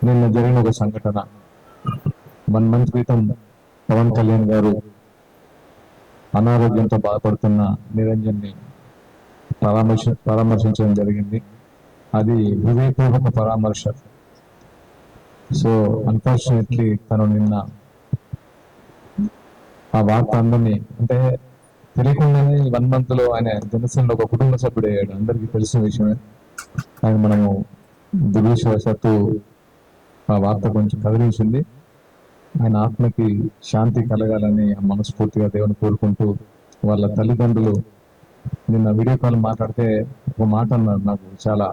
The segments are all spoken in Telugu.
నిన్న జరిగిన ఒక సంఘటన. 1 మంత్ క్రితం పవన్ కళ్యాణ్ గారు అనారోగ్యంతో బాధపడుతున్న నిరంజన్ని పరామర్శించడం జరిగింది. అది హృదయపూర్వక పరామర్శ. సో అన్ఫార్చునేట్లీ తను నిన్న ఆ వార్త అందరినీ అంటే తెలియకుండానే 1 మంత్ లో ఆయన జనసేనలో ఒక కుటుంబ సభ్యుడు అయ్యాడు. అందరికీ తెలిసిన విషయమే. ఆయన మనము దురదృష్టవశాత్తు ఆ వార్త కొంచెం కదిలించింది. ఆయన ఆత్మకి శాంతి కలగాలని మనస్ఫూర్తిగా దేవుని కోరుకుంటూ, వాళ్ళ తల్లిదండ్రులు నిన్న వీడియో కాల్ మాట్లాడితే ఒక మాట అన్నారు నాకు చాలా.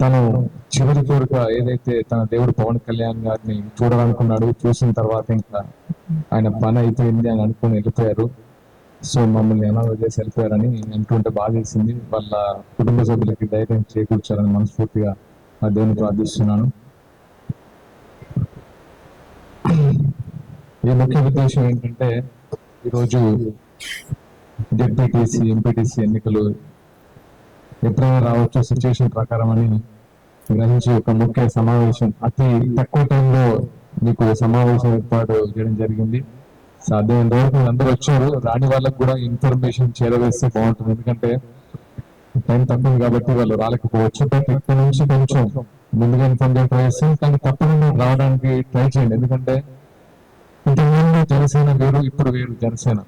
తను చివరి కోరిక ఏదైతే తన దేవుడు పవన్ కళ్యాణ్ గారిని చూడాలనుకున్నాడు, చూసిన తర్వాత ఇంకా ఆయన పని అయిపోయింది అని అనుకుని వెళ్ళిపోయారు. సో మమ్మల్ని ఎలా వదిలేసి వెళ్ళిపోయారని అంటుంటే బాధ వేసింది. వాళ్ళ కుటుంబ సభ్యులకి ధైర్యం చేకూర్చాలని మనస్ఫూర్తిగా ఆ దేవుని ప్రార్థిస్తున్నాను. ఈ ముఖ్య ఉద్దేశం ఏంటంటే, ఈరోజు జెడ్పీటీసీ ఎంపీటీసీ ఎన్నికలు ఎప్పుడైనా రావచ్చు సిచ్యువేషన్ ప్రకారం అని గ్రహించి ఒక ముఖ్య సమావేశం అతి తక్కువ టైంలో మీకు సమావేశం ఏర్పాటు చేయడం జరిగింది. సాధ్యమైనంత వరకు అందరూ వచ్చారు. రాని వాళ్ళకు కూడా ఇన్ఫర్మేషన్ చేరవేస్తే బాగుంటుంది. ఎందుకంటే టైం తక్కువ కాబట్టి వాళ్ళు రాలేకపోవచ్చు. బట్ ఇక్కడ నుంచి కొంచెం ముందుగా ఇన్ఫార్మ్ చేయడం ట్రై చేస్తాం. కానీ తప్పకుండా రావడానికి ట్రై చేయండి. ఎందుకంటే ఇంతకుముందు జనసేన వేరు, ఇప్పుడు వేరు జనసేన.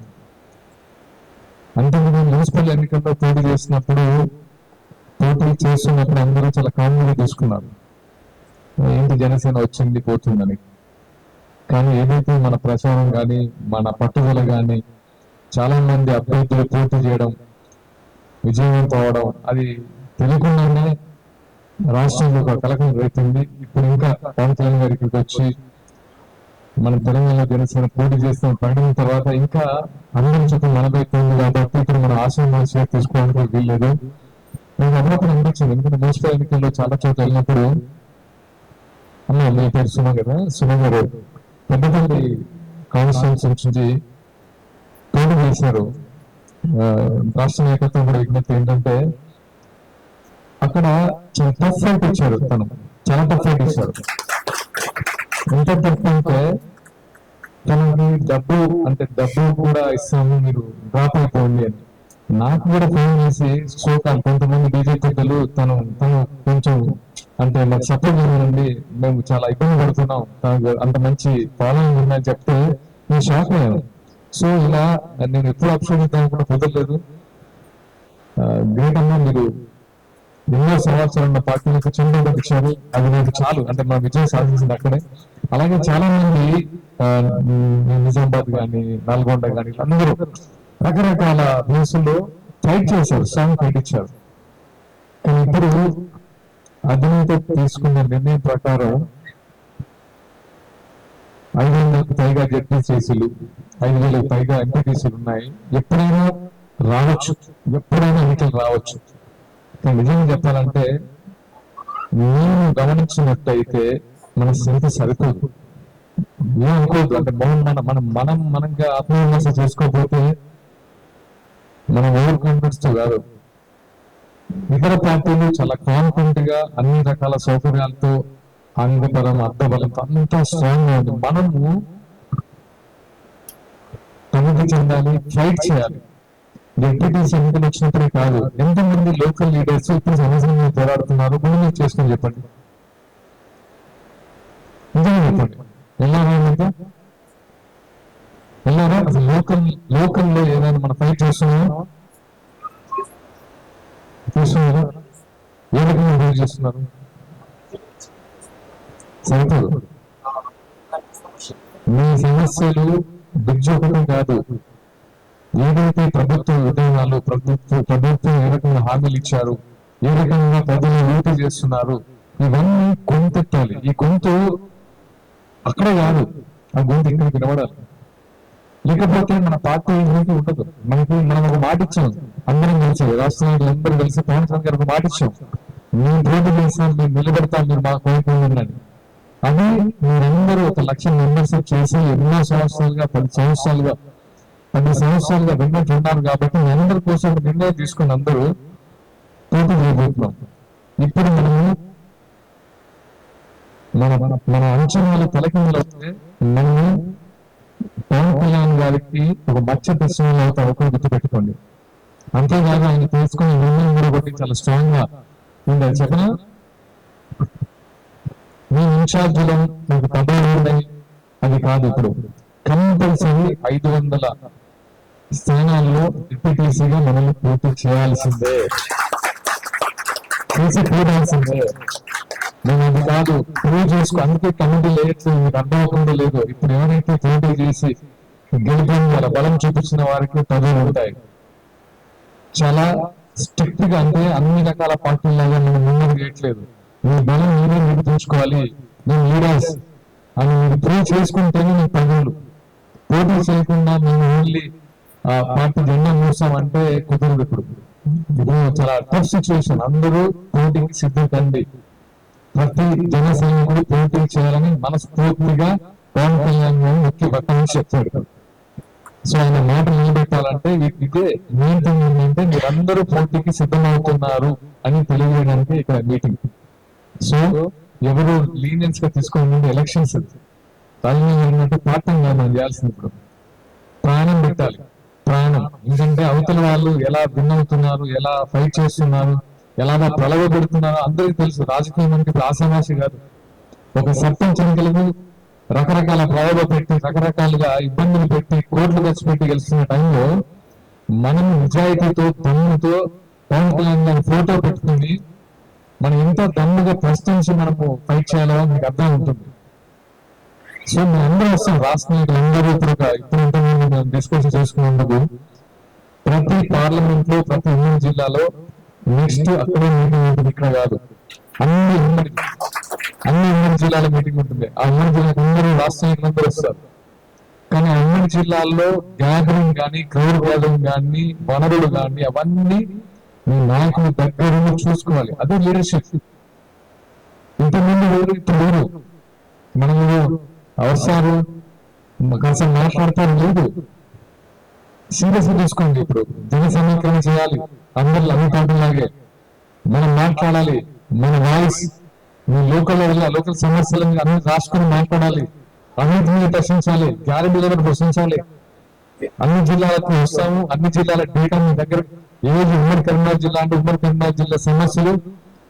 అంతకుముందు మున్సిపల్ ఎన్నికల్లో పోటీ చేస్తున్నప్పుడు అందరూ చాలా కామ్గా తీసుకున్నారు, ఏంటి జనసేన వచ్చింది పోతుందని. కానీ ఏదైతే మన ప్రచారం కానీ మన పట్టుదల కానీ చాలా మంది అభ్యర్థులు పోటీ చేయడం, విజయవంతం అవడం, అది తెలియకుండానే రాష్ట్రంలో ఒక కలకలం రేపుతుంది. ఇప్పుడు ఇంకా పవన్ కళ్యాణ్ గారి ఇక్కడికి వచ్చి మన తెలంగాణ జనసేన పోటీ చేస్తున్న ప్రకటన తర్వాత ఇంకా అందరి చుట్టూ మనబైతుంది కాబట్టి ఇప్పుడు మన ఆశయం షేర్ తీసుకోవడానికి వీల్లేదు. నేను అన్నప్పుడు అనిపించింది. ఎందుకంటే మున్సిపల్ ఎన్నికల్లో చాలా చోట్ల వెళ్ళినప్పుడు మీ పేరు సుమ కదా, సుమ గారు పెద్దపల్లి కాన్స్టిట్యూన్సీ నుంచి పోటీ చేశారు. రాష్ట్ర నాయకత్వం కూడా విజ్ఞప్తి ఏంటంటే, అక్కడ చాలా టఫ్ ఫైట్ ఇచ్చారు. తను చాలా టఫ్ ఫైట్ ఇచ్చారు. ఎంత టఫ్ అంటే తనకి డబ్బు కూడా ఇస్తాము, మీరు డ్రాప్ అయిపోండి అని. నాకు కూడా ఫోన్ చేసి సోకాలు కొంతమంది బీజేపీ పెద్దలు తను కొంచెం అంటే మాకు సపోర్ట్ చేయండి, మేము చాలా ఇబ్బంది పడుతున్నాం, అంత మంచి ఫాలోయింగ్ ఉందని చెప్తే నేను షాక్ అయ్యాను. సో ఇలా నేను ఎప్పుడు అప్షన్ ఇద్దాం కూడా కుదరలేదు. గ్రేట్ అన్నా, మీరు ఎన్నో సంవత్సరాల పార్టీలకు చెండు ఇచ్చారు. అది నాకు చాలు, అంటే మా విజయం సాధించింది అక్కడే. అలాగే చాలా మంది నిజామాబాద్ కానీ నల్గొండ కానీ అందరూ రకరకాల ప్లేసుల్లో ఫైట్ చేశారు, స్ట్రాంగ్ ఫైట్ ఇచ్చారు. కానీ ఇప్పుడు అధినేత తీసుకున్న నిర్ణయం ప్రకారం 500కు పైగా జెడ్పీటీసీలు, 5,000కు పైగా ఎంపీటీసీలు ఉన్నాయి. ఎప్పుడైనా రావచ్చు, ఎప్పుడైనా ఎన్నికలు రావచ్చు. కానీ నిజంగా చెప్పాలంటే నేను గమనించినట్టయితే మన సంఖ్య సరిపోదు. ఏమనుకోవద్దు, అంటే మనంగా ఆత్మవిమర్శ చేసుకోకపోతే మనం ఓవర్ కాన్ఫిడెన్స్ తో కాదు. ఇతర పార్టీలు చాలా కాన్ఫిడెంట్ గా అన్ని రకాల సౌకర్యాలతో, అంగబలం అర్థబలంతో అంతా స్ట్రాంగ్ గా ఉంది. మనము తమకి చెందాలి, ఫైట్ చేయాలి. ఎంపీటీసీ ఎన్నికలు వచ్చినప్పుడే కాదు, ఎంతమంది లోకల్ లీడర్స్ ఇప్పుడు సమస్యల మీద పోరాడుతున్నారు, గుణం చేసుకొని చెప్పండి. నిజంగా చెప్పండి, వెళ్ళారా అసలు లోకల్లో ఏదైనా మనం ఫైట్ చేస్తున్నారా? ఏ రకంగా ఫైట్ చేస్తున్నారు? సరిపోదు. మీ సమస్యలు బ్రిడ్జ్ ఒకటి కాదు. ఏదైతే ప్రభుత్వ విధానాలు, ప్రభుత్వం ఏ రకంగా హామీలు ఇచ్చారు, ఏ రకంగా ప్రజలు ఊపి చేస్తున్నారు, ఇవన్నీ గొంతెత్తాలి. ఈ గొంతు అక్కడే కాదు, ఆ గొంతు ఇక్కడ వినబడాలి. లేకపోతే మన పార్టీ ఉండదు. మనం ఒక మాట ఇచ్చాం, అందరం కలిసి రాష్ట్రాలు అందరూ కలిసి పవన్ కళ్యాణ్ గారు ఒక మాట ఇచ్చాం, మేము పోటీ చేస్తాం, మేము నిలబడతాం, మీరు మాకు కోరుకుంటున్నాను. అది మీరందరూ 1,00,000 మెంబర్స్ చేసి ఎన్నో సంవత్సరాలుగా 10 సంవత్సరాలుగా విన్నట్టు ఉన్నారు. కాబట్టి మీ అందరి కోసం ఒక నిర్ణయం తీసుకుని అందరూ పోటీ చేయబోతున్నాం. ఇప్పుడు మన అంచనాలు తలకిందులవుతే మనము పవన్ కళ్యాణ్ గారికి ఒక మచ్చ ప్రశ్నలు అవుతారు, ఒకరు గుర్తుపెట్టుకోండి. అంతేకాదు ఆయన తీసుకుని నిర్ణయం కూడా ఒకటి చాలా స్ట్రాంగ్ గా ఉండాలి. చెప్పిన మీ ఇన్ఛార్జీలో మీకు పదవులు ఉన్నాయి అది కాదు. ఇప్పుడు కంపల్సరీ 500 స్థానాల్లో డిప్యూటీసీగా మనల్ని పూర్తి చేయాల్సిందే, చేసి తీరాల్సిందే. నేను అది కాదు ప్రూవ్ చేసుకో, అందుకే కమిటీ లేదు, మీకు అర్థమవుతుందో లేదో. ఇప్పుడు ఎవరైతే పోటీ చేసి గెలిపిన వాళ్ళ బలం చూపించిన వారికి పదవులు ఉంటాయి. చాలా స్ట్రిక్ట్ గా, అంటే అన్ని రకాల పార్టీలాగా మనం ముందుకు చేయట్లేదు. మీ బలం మీరే నిరూపించుకోవాలి, మేము లీడర్స్ అని మీరు ప్రూవ్ చేసుకుంటేనే మీకు పదవులు. పోటీ చేయకుండా మేము ఓన్లీ పార్టీ జెండా మూసామంటే కుదరదు. ఇప్పుడు చాలా టఫ్ సిచ్యువేషన్. అందరూ పోటీకి సిద్ధం కండి. ప్రతి జన సైనికుడు పోటీ చేయాలని మనస్ఫూర్తిగా పవన్ కళ్యాణ్ ముఖ్య పక్కన చెప్పాడు. సో ఆయన మాట నిలబెట్టాలంటే ఇదే మెయిన్ థింగ్ ఏంటంటే మీరందరూ పోటీకి సిద్ధమవుతున్నారు అని తెలియజేయడానికి ఇక్కడ మీటింగ్. సో ఎవరు లీనియన్స్ గా తీసుకోండి. ఎలక్షన్స్ రాజకీయం ఏంటంటే పార్టీగా మనం చేయాల్సింది ఇప్పుడు ప్రాణం పెట్టాలి. ప్రాణం ఎందుకంటే అవతల వాళ్ళు ఎలా భిన్నవుతున్నారు, ఎలా ఫైట్ చేస్తున్నారు, ఎలా ప్రలవబెడుతున్నారో అందరికీ తెలుసు. రాజకీయం అంటే ఆశామాషి కాదు. ఒక సర్పంచ్ ఎన్నికలకు రకరకాల ప్రలోభ పెట్టి, రకరకాలుగా ఇబ్బందులు పెట్టి, కోట్లు ఖర్చు పెట్టి గెలుస్తున్న టైంలో మనం నిజాయితీతో దమ్ముతో పవన్ కళ్యాణ్ ఫోటో పెట్టుకుని మనం ఎంత దమ్ముగా ప్రశ్నించి మనము ఫైట్ చేయాలో మీకు అర్థం ఉంటుంది. సో మేము అందరూ వస్తాం, రాష్ట్ర నాయకులు అందరూ ఇప్పుడు డిస్కషన్ చేసుకున్నందుకు ప్రతి పార్లమెంట్ లో ప్రతి ఉమ్మడి జిల్లాలో నెక్స్ట్ అక్కడే మీటింగ్ ఉంటుంది, ఇక్కడ కాదు. అన్ని ఉమ్మడి జిల్లాల మీటింగ్ ఉంటుంది. ఆ ఉమ్మడి జిల్లాకు అందరూ రాష్ట్ర నాయకులు అందరూ వస్తారు. కానీ ఆ ఉమ్మడి జిల్లాల్లో గ్యాదరింగ్ కానీ, క్రౌడ్ గ్యాదరింగ్ కానీ, వనరులు కానీ అవన్నీ మీ నాయకులు దగ్గర చూసుకోవాలి. అదే లీడర్షిప్. ఇంతకుముందు వేరు, ఇప్పుడు వేరు. మనము అవసరాలు కాస్త మాట్లాడతారు లేదు, సీరియస్ గా తీసుకోండి. ఇప్పుడు జన సమీకరణ చేయాలి, అందరూ అన్ని పార్టీలాగే మనం మాట్లాడాలి. మన వాయిస్ మీ లోకల్ సమస్యలను అన్ని రాసుకుని మాట్లాడాలి. అన్నింటినీ ప్రశ్నించాలి, గ్యారెంటీలను ప్రశ్నించాలి. అన్ని జిల్లాలకు వస్తాము, అన్ని జిల్లాల డేటా మీ దగ్గర ఏది ఉమ్మడి కరీంనగర్ జిల్లా అంటే ఉమ్మడి కరీంనగర్ జిల్లా సమస్యలు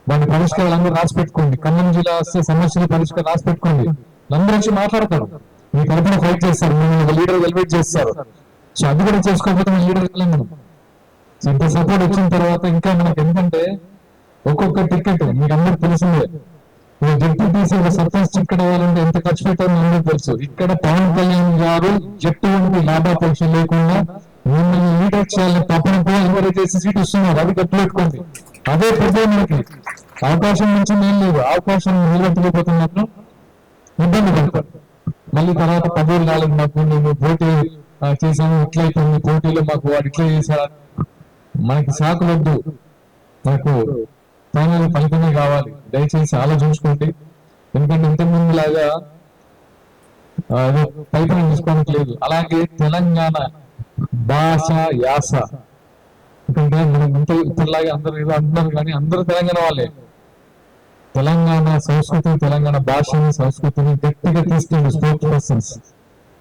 వాటి పరిష్కారాలు అందరూ రాసి పెట్టుకోండి. ఖమ్మం జిల్లా వస్తే సమస్యలు పరిష్కారం రాసి పెట్టుకోండి. అందరూ వచ్చి మాట్లాడతారు, మీ తరఫున ఫైట్ చేస్తారు, మేము లీడర్ ఎలివేట్ చేస్తారు. సో అది కూడా చేసుకోకపోతే మన లీడర్ వెళ్ళాం. ఇంత సపోర్ట్ వచ్చిన తర్వాత ఇంకా మనకి ఎందుకంటే ఒక్కొక్క టికెట్ మీకు అందరికి తెలిసిందే. డిప్యూటీసీ సర్పంచ్ టికెట్ అవ్వాలంటే ఎంత ఖర్చు పెట్టారో అందరికీ తెలుసు. ఇక్కడ పవన్ కళ్యాణ్ గారు ఎటువంటి లాభాపేక్ష లేకుండా మిమ్మల్ని లీడర్ చేయాలని తప్పనతో ఎంకరేజ్ చేసి సీట్ ఇస్తున్నారు. అది కట్టుపెట్టుకోండి. అదే పెద్ద మనకి అవకాశం నుంచి నేను లేదు, అవకాశం నిలబెట్టలేకపోతున్నప్పుడు ఇబ్బంది పడతారు. మళ్ళీ తర్వాత పదవులు రాలేదు మాకు, మేము పోటీ చేసాము, ఇట్లయిపోయింది పోటీలో మాకు వాడు ఇట్లా చేశారా. మనకి సాకులొద్దు, మనకు ఫైనల్ ఫలితమే కావాలి. దయచేసి ఆలోచించుకోండి. ఎందుకంటే ఇంతకుముందు లాగా ఫలితం తీసుకోవడానికి లేదు. అలాగే తెలంగాణ భాష యాస, ఎందుకంటే మనం ఇంత ఇప్పటిలాగే అందరూ ఏదో అంటున్నారు కానీ అందరూ తెలంగాణ వాళ్ళే. తెలంగాణ సంస్కృతి, తెలంగాణ భాషని, సంస్కృతిని గట్టిగా తీసుకెళ్ళి స్పోర్ట్స్ పర్సన్స్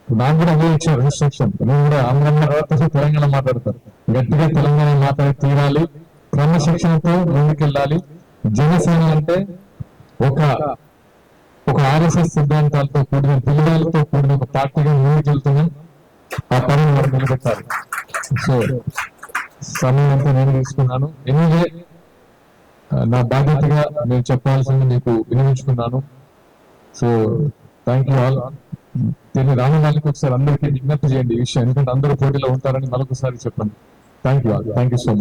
నాకు కూడా అదే ఇచ్చారు ఇన్స్ట్రక్షన్. నేను కూడా ఆంధ్ర తెలంగాణ మాట్లాడతారు, గట్టిగా తెలంగాణ మాట్లాడి తీరాలి, క్రమశిక్షణతో ముందుకెళ్ళాలి. జనసేన అంటే ఒక ఆర్ఎస్ఎస్ సిద్ధాంతాలతో కూడిన, విలువలతో కూడిన ఒక పార్టీగా ముందుకెళ్తున్నాం. ఆ పనిని మనం నిలబెట్టాలి. సో సమయం అంతా నేను తీసుకున్నాను. ఎనివే నా బాధ్యతగా నేను చెప్పాల్సింది మీకు వినియోగించుకున్నాను. So thank you all. దీన్ని రామదానికి ఒకసారి అందరికీ విజ్ఞప్తి చేయండి ఈ విషయం, ఎందుకంటే అందరూ పోటీలో ఉంటారని మరొకసారి చెప్పండి. Thank you all. Thank you so much.